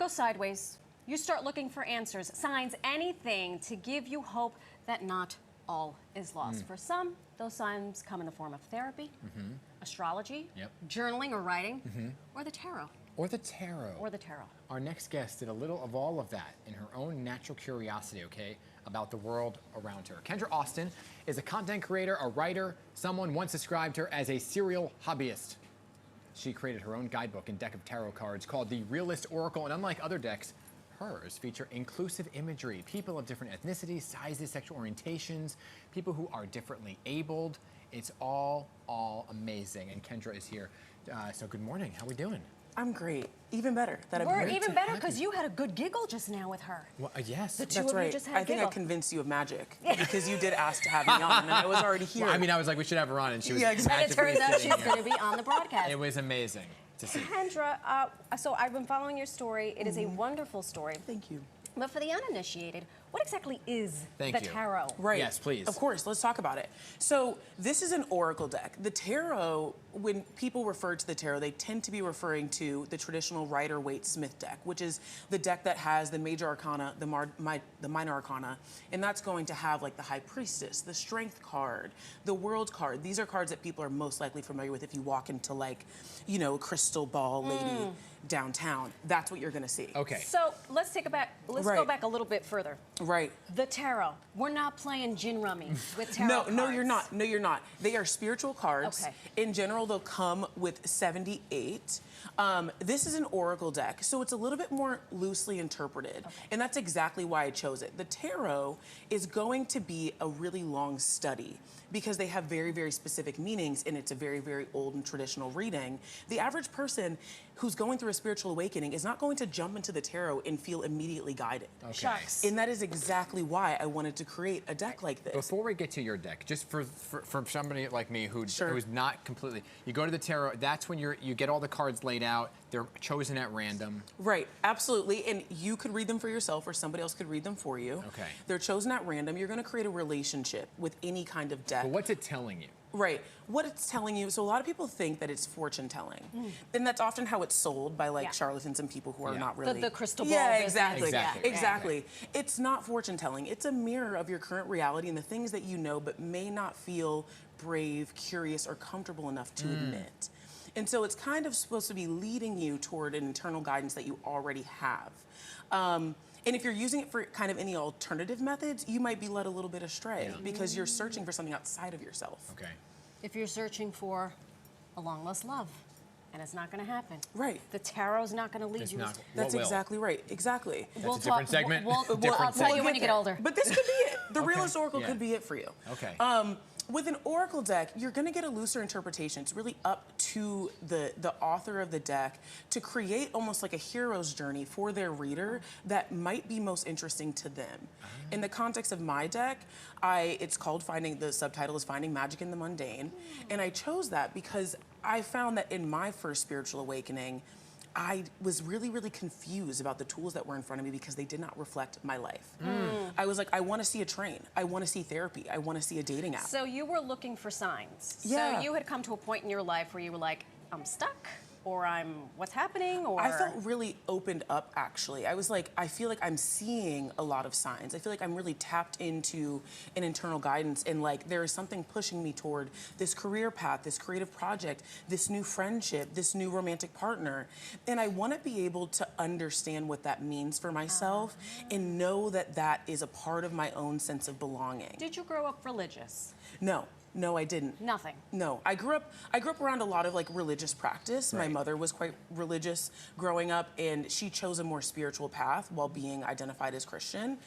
goes sideways. You start looking for answers, signs, anything to give you hope that not all is lost. For some, those signs come in the form of therapy, astrology, journaling or writing, or the tarot. Or the tarot. Or the tarot. Our next guest did a little of all of that in her own natural curiosity, okay, about the world around her. Kendra Austin is a content creator, a writer. Someone once described her as a serial hobbyist. She created her own guidebook and deck of tarot cards called the Realest Oracle, and unlike other decks, hers feature inclusive imagery, people of different ethnicities, sizes, sexual orientations, people who are differently abled. It's all amazing, and Kendra is here. So good morning, how are we doing? I'm great. Even better. We're even better because you had a good giggle just now with her. Well, yes. The two That's of right. you just had a I think giggle. I convinced you of magic because you did ask to have me on, and I was already here. Well, I mean, I was like, we should have her on, and she was And it magically turns out sitting she's here. going to be on the broadcast. It was amazing to see. Kendra, so I've been following your story. It is a wonderful story. Thank you. But for the uninitiated, what exactly is Thank the you. tarot? Right. Yes, please. Of course, let's talk about it. So this is an oracle deck. The tarot, when people refer to the tarot, they tend to be referring to the traditional Rider-Waite-Smith deck, which is the deck that has the major arcana, the minor arcana, and that's going to have like the High Priestess, the Strength card, the World card. These are cards that people are most likely familiar with if you walk into like, you know, a crystal ball lady downtown. That's what you're gonna see. Okay. So let's take it back. Let's go back a little bit further. Right. The tarot. We're not playing gin rummy with tarot cards. No, you're not. No, you're not. They are spiritual cards. Okay. In general, they'll come with 78. This is an oracle deck, so it's a little bit more loosely interpreted. Okay. And that's exactly why I chose it. The tarot is going to be a really long study because they have very, very specific meanings, and it's a very, very old and traditional reading. The average person who's going through a spiritual awakening is not going to jump into the tarot and feel immediately guided. Okay. Shucks. And that is exactly why I wanted to create a deck like this. Before we get to your deck, just for somebody like me who's not completely, you go to the tarot, that's when you get all the cards laid out, they're chosen at random. Right, absolutely, and you could read them for yourself or somebody else could read them for you. Okay. They're chosen at random. You're gonna create a relationship with any kind of deck. But what's it telling you? Right, what it's telling you, so a lot of people think that it's fortune telling. And that's often how it's sold by like charlatans and people who are not really. The crystal ball Yeah, business. exactly. Exactly. Exactly. It's not fortune telling. It's a mirror of your current reality and the things that you know but may not feel brave, curious, or comfortable enough to admit. And so it's kind of supposed to be leading you toward an internal guidance that you already have. And if you're using it for kind of any alternative methods, you might be led a little bit astray because you're searching for something outside of yourself. Okay. If you're searching for a long lost love, and it's not going to happen. Right. The tarot's not going to lead It's you. not. That's exactly right. Exactly. That's a different segment. I'll tell you when you get older. But this could be it. The Realest Oracle could be it for you. Okay. With an oracle deck, you're going to get a looser interpretation. It's really up to the author of the deck to create almost like a hero's journey for their reader that might be most interesting to them. In the context of my deck, it's called the subtitle is Finding Magic in the Mundane. And I chose that because I found that in my first spiritual awakening, I was really, really confused about the tools that were in front of me because they did not reflect my life. I was like, I want to see a train. I want to see therapy. I want to see a dating app. So you were looking for signs. Yeah. So you had come to a point in your life where you were like, I'm stuck, or what's happening, or... I felt really opened up, actually. I was like, I feel like I'm seeing a lot of signs. I feel like I'm really tapped into an internal guidance, and like there is something pushing me toward this career path, this creative project, this new friendship, this new romantic partner. And I want to be able to understand what that means for myself and know that that is a part of my own sense of belonging. Did you grow up religious? No, I didn't. Nothing. No, I grew up around a lot of like religious practice. My mother was quite religious growing up, and she chose a more spiritual path while being identified as Christian.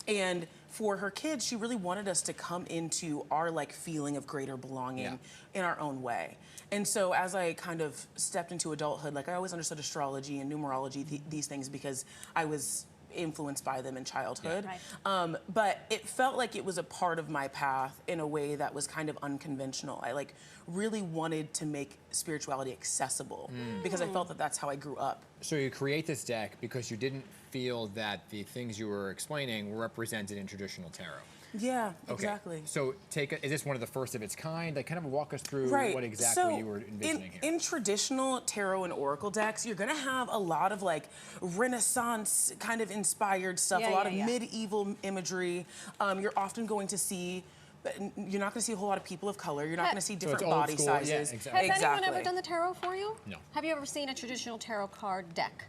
And for her kids, she really wanted us to come into our like feeling of greater belonging in our own way. And so as I kind of stepped into adulthood, like I always understood astrology and numerology, these things, because I was influenced by them in childhood. But it felt like it was a part of my path in a way that was kind of unconventional. I like really wanted to make spirituality accessible because I felt that that's how I grew up. So you create this deck because you didn't feel that the things you were explaining were represented in traditional tarot. Yeah, Okay. exactly. So is this one of the first of its kind? Like, kind of walk us through Right. what exactly So you were envisioning here. in traditional tarot and oracle decks, you're gonna have a lot of like Renaissance kind of inspired stuff, a lot of medieval imagery. You're often going to see, but you're not going to see a whole lot of people of color. You're not going to see different body school. Yeah, sizes. exactly. Has anyone ever done the tarot for you? No. Have you ever seen a traditional tarot card deck?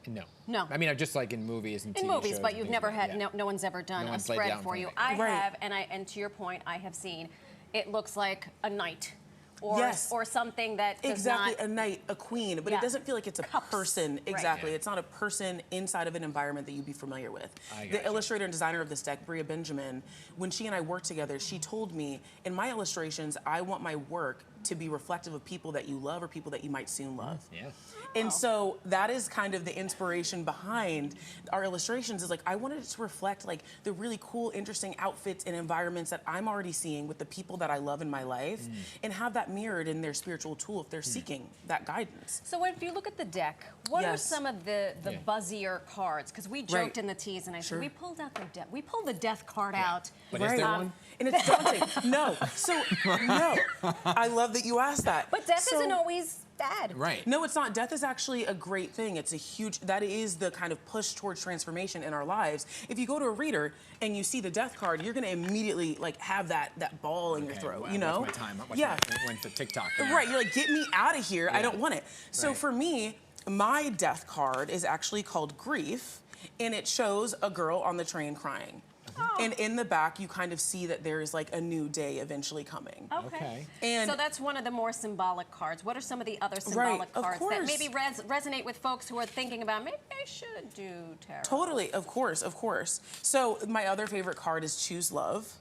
No. No. I mean, just like in movies and TV In movies, shows but and you've things never like that. had, no one's ever done No a one's laid it spread out in for front you. of I Right. have, and to your point, I have seen, it looks like a knight. Or, Yes. or something that does Exactly, not... a knight, a queen, but Yeah. it doesn't feel like it's a Cups. person. Right. Exactly, Yeah. it's not a person inside of an environment that you'd be familiar with. I The gotcha. illustrator and designer of this deck, Bria Benjamin, when she and I worked together, she told me, in my illustrations, I want my work to be reflective of people that you love or people that you might soon love. Yeah. And so that is kind of the inspiration behind our illustrations, is like, I wanted it to reflect like the really cool, interesting outfits and environments that I'm already seeing with the people that I love in my life, and have that mirrored in their spiritual tool if they're seeking that guidance. So if you look at the deck, what are Yes. some of the Yeah. buzzier cards? Because we joked Right. in the tease, and I Sure. said, we pulled the death card out. But is there Right. one? And it's daunting. No. So, no. I love that you asked that. But death So- isn't always bad. Right. No, it's not. Death is actually a great thing. It's a huge, that is the kind of push towards transformation in our lives. If you go to a reader and you see the death card, you're going to immediately like have that ball in your throat, well, you know? What's my time? What's Yeah. When's the TikTok? Right, you're like, get me out of here. I don't want it. So Right. for me, my death card is actually called Grief, and it shows a girl on the train crying. Oh. And in the back, you kind of see that there's like a new day eventually coming. Okay. And so that's one of the more symbolic cards. What are some of the other symbolic of cards that course. maybe resonate with folks who are thinking about maybe I should do tarot? Totally, of course, of course. So my other favorite card is Choose Love.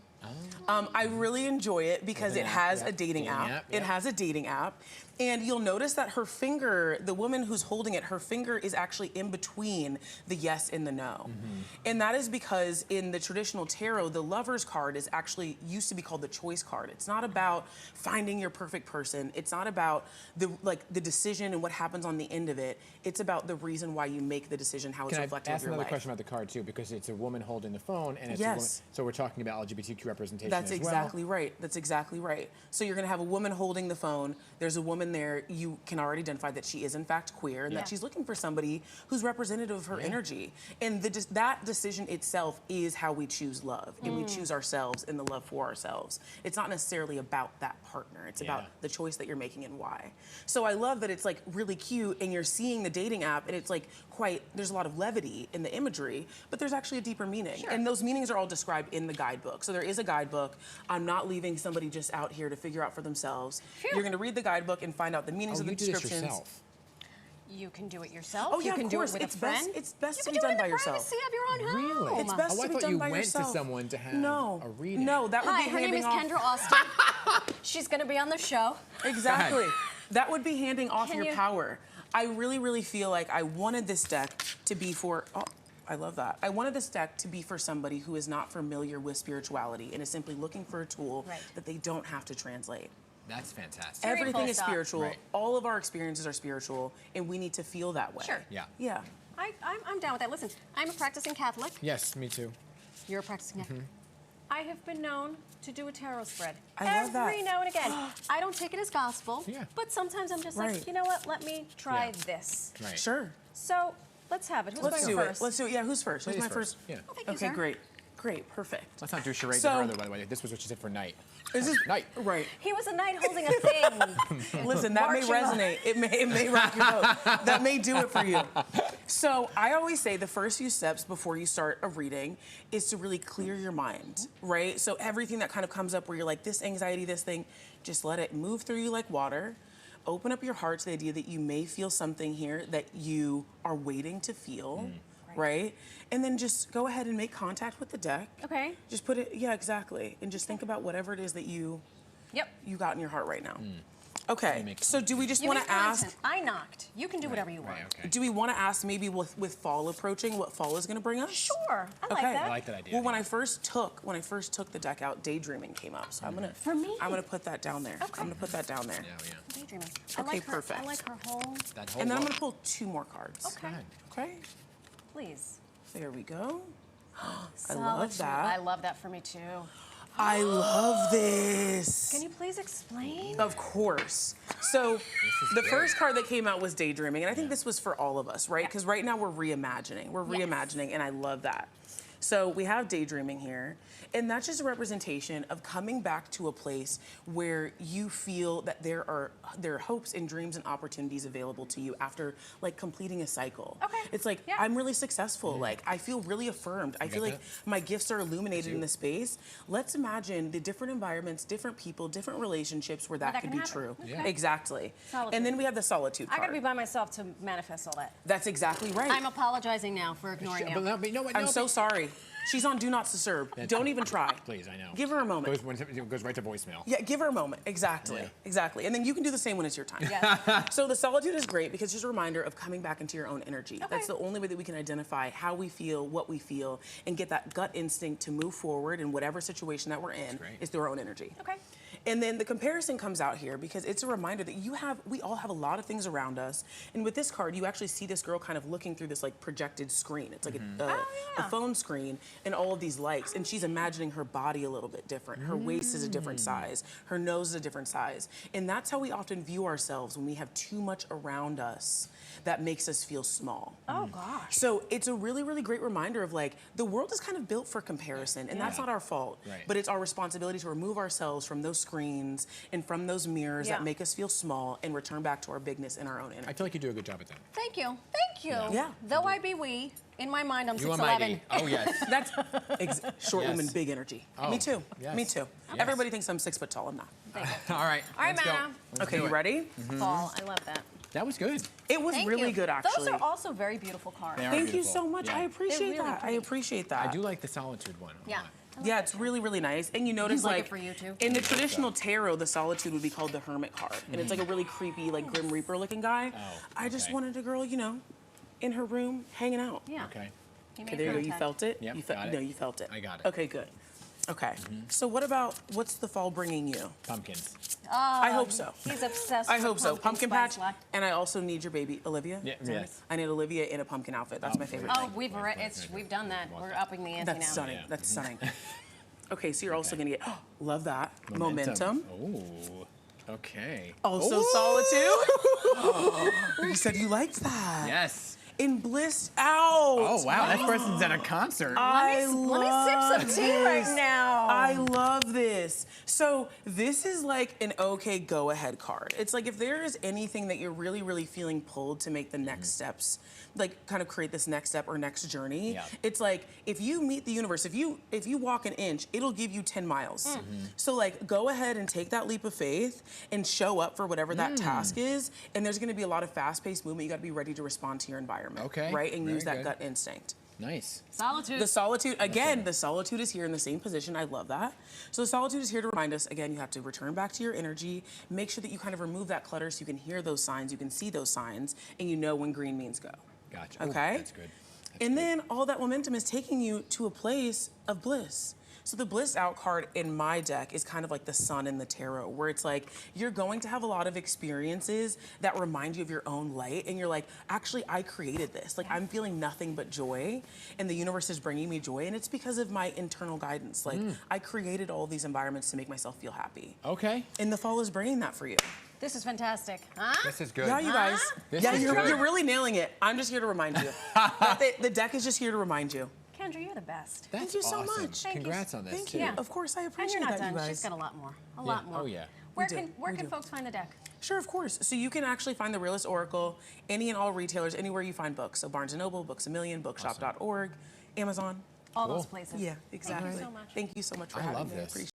I really enjoy it because it has a dating app. It has a dating app. And you'll notice that her finger, the woman who's holding it, her finger is actually in between the yes and the no. And that is because in the traditional tarot, the lover's card is actually used to be called the choice card. It's not about finding your perfect person. It's not about the decision and what happens on the end of it. It's about the reason why you make the decision, how it's Can I reflective ask of your another life. question about the card too? Because it's a woman holding the phone, and it's a woman, Yes. so we're talking about LGBTQ representation That's as exactly right. That's exactly right. So you're going to have a woman holding the phone. There's a woman there. You can already identify that she is in fact queer, and that she's looking for somebody who's representative of her energy. And that decision itself is how we choose love, and we choose ourselves and the love for ourselves. It's not necessarily about that partner. It's about the choice that you're making and why. So I love that it's like really cute, and you're seeing the dating app, and it's like there's a lot of levity in the imagery, but there's actually a deeper meaning. And those meanings are all described in the guidebook. So there is a guidebook. I'm not leaving somebody just out here to figure out for themselves. You're going to read the guidebook and find out the meanings of the you do this descriptions. yourself. You can do it yourself. Oh, yeah, you can of do course. it with It's a friend. best- it's best you to can be do done it in by the yourself. privacy of your own home. Really? It's best I to be thought done you by went yourself. to someone to have No. a reading. No, that would Hi, be her name handing is off. Kendra Austin. She's going to be on the show. Exactly. That would be handing off Can your you- power. I really, really feel like I wanted this deck to be for, I love that. I wanted this deck to be for somebody who is not familiar with spirituality and is simply looking for a tool that they don't have to translate. That's fantastic. Very Everything full is stop. spiritual. Right. All of our experiences are spiritual, and we need to feel that way. Sure. Yeah. Yeah. I'm down with that. Listen, I'm a practicing Catholic. Yes, me too. You're a practicing Catholic. I have been known to do a tarot spread. I love that. Every now and again. I don't take it as gospel, Yeah. but sometimes I'm just Right. like, you know what? Let me try Yeah. this. Right. Sure. So let's have it. Who's Let's going do first? it. Let's do it. Yeah, who's first? Who's Ladies my first? Yeah. Oh, thank you, Okay, sir. great. Great, perfect. Let's not do charades So- of her, by the way. This was what she said for night. Is this Night. right? He was a knight holding a thing. Listen, that may Marching on. resonate. It may rock your boat. That may do it for you. So I always say the first few steps before you start a reading is to really clear your mind, right? So everything that kind of comes up where you're like, this anxiety, this thing, just let it move through you like water. Open up your heart to the idea that you may feel something here that you are waiting to feel, right? And then just go ahead and make contact with the deck. Okay. Just put it, yeah, exactly. And just think about whatever it is that you Yep. got in your heart right now. Okay, make so do we just You want make to ask, content. I knocked. You can do whatever you want. Right, okay. do we want to ask maybe with fall approaching what fall is going to bring us? Sure. I like Okay. that. I like that idea. Well, when I first took the deck out, daydreaming came up. So I'm gonna For me? I'm gonna put that down there. Okay. I'm gonna put that down there. Yeah, yeah. Daydreaming. Okay, I like her, perfect. I like her whole. That whole And then I'm look. gonna pull 2 more cards. Okay. Go ahead. Okay. Please. There we go. I love that. I love that for me too. I love this. Can you please explain? Of course. So the first card that came out was daydreaming, and I think this was for all of us, right? Because right now we're reimagining. We're reimagining, and I love that. So we have daydreaming here, and that's just a representation of coming back to a place where you feel that there are hopes and dreams and opportunities available to you after like completing a cycle. Okay. It's like I'm really successful. Like I feel really affirmed. I feel like my gifts are illuminated in the space. Let's imagine the different environments, different people, different relationships where that could be true. Okay. Exactly. Solitude. And then we have the solitude I card. gotta be by myself to manifest all that. That's exactly right. I'm apologizing now for ignoring you. But you know what? I'm so sorry. She's on Do Not Disturb. Don't even try. Please, I know. Give her a moment. Goes right to voicemail. Yeah, give her a moment. Exactly. Yeah. Exactly. And then you can do the same when it's your time. Yeah. So the solitude is great because it's just a reminder of coming back into your own energy. Okay. That's the only way that we can identify how we feel, what we feel, and get that gut instinct to move forward in whatever situation that we're in is through our own energy. Okay. And then the comparison comes out here because it's a reminder that we all have a lot of things around us. And with this card, you actually see this girl kind of looking through this like projected screen. It's like a phone screen and all of these lights. And she's imagining her body a little bit different. Her waist is a different size. Her nose is a different size. And that's how we often view ourselves when we have too much around us that makes us feel small. Oh gosh. So it's a really, really great reminder of like, the world is kind of built for comparison and that's not our fault, but it's our responsibility to remove ourselves from those screens and from those mirrors that make us feel small and return back to our bigness and our own energy. I feel like you do a good job at that. Thank you. Thank you. Yeah. Though I be wee, in my mind I'm 6'11". mighty. Oh yes. That's short woman, big energy. Oh, Me too. yes. Me too. Yes. Everybody thinks I'm 6 foot tall. I'm not. All right. All right, let's go. Mana. Let's Okay, do you it. ready? Fall. I love that. That was good. It was Thank really you. good, actually. Those are also very beautiful cards. They are Thank you beautiful. so much. Yeah. I appreciate They're really that. I pretty. appreciate that. I do like the solitude one. a Yeah. lot. Yeah, it's really, really nice. And you notice, like it like, for you, too? in the traditional tarot, the solitude would be called the Hermit card. And it's like a really creepy, like, Grim Reaper looking guy. Oh, I just okay. wanted a girl, you know, in her room, hanging out. Yeah. Okay. He Okay, made there you go. You contact. felt it? Yep, You got it. No, you felt it. I got it. Okay, good. Okay. So what's the fall bringing you? Pumpkins. I hope so. He's obsessed I with hope so. Pumpkin spice patch. latte. And I also need your baby, Olivia. Yeah, yes. I need Olivia in a pumpkin outfit. That's my favorite Oh, thing. we've done that. We're upping the ante That's now. stunning. Yeah. That's stunning. Okay, so you're also gonna get, love that, momentum. Oh, okay. Also solitude. You said you liked that. Yes. In Blissed Out. Oh, wow. That person's at a concert. I Let me love sip some tea right this. now. I love this. So this is like an okay go ahead card. It's like if there is anything that you're really, really feeling pulled to make the next steps, like kind of create this next step or next journey. Yeah. It's like if you meet the universe, if you walk an inch, it'll give you 10 miles. So like go ahead and take that leap of faith and show up for whatever that task is. And there's gonna be a lot of fast-paced movement. You gotta be ready to respond to your environment. Okay, Right? And very use that good. gut instinct. Nice. Solitude. The solitude, again, the solitude is here in the same position. I love that. So the solitude is here to remind us, again, you have to return back to your energy, make sure that you kind of remove that clutter so you can hear those signs, you can see those signs, and you know when green means go. Gotcha. Okay? Ooh, that's good. That's And good. then all that momentum is taking you to a place of bliss. So the Bliss Out card in my deck is kind of like the sun in the tarot, where it's like you're going to have a lot of experiences that remind you of your own light, and you're like, actually, I created this. Like, I'm feeling nothing but joy, and the universe is bringing me joy, and it's because of my internal guidance. Like, I created all these environments to make myself feel happy. Okay. And the fall is bringing that for you. This is fantastic. Huh? This is good. Yeah, you guys. This Yeah, is you're good. really nailing it. I'm just here to remind you. The deck is just here to remind you. Kendra, you're the best. That's Thank you so awesome. much. Thank you. Congrats on this, Thank too. you. Yeah. Of course, I And appreciate you're not that, you done. She's guys. got a lot more. A lot more. Oh, yeah. Where We do. can We do. folks find the deck? Sure, of course. So you can actually find the Realest Oracle any and all retailers, anywhere you find books. So Barnes & Noble, Books A Million, bookshop.org, Amazon. All Cool. those places. Yeah, exactly. Thank you so much. Thank you so much for I having love me. this. Appreciate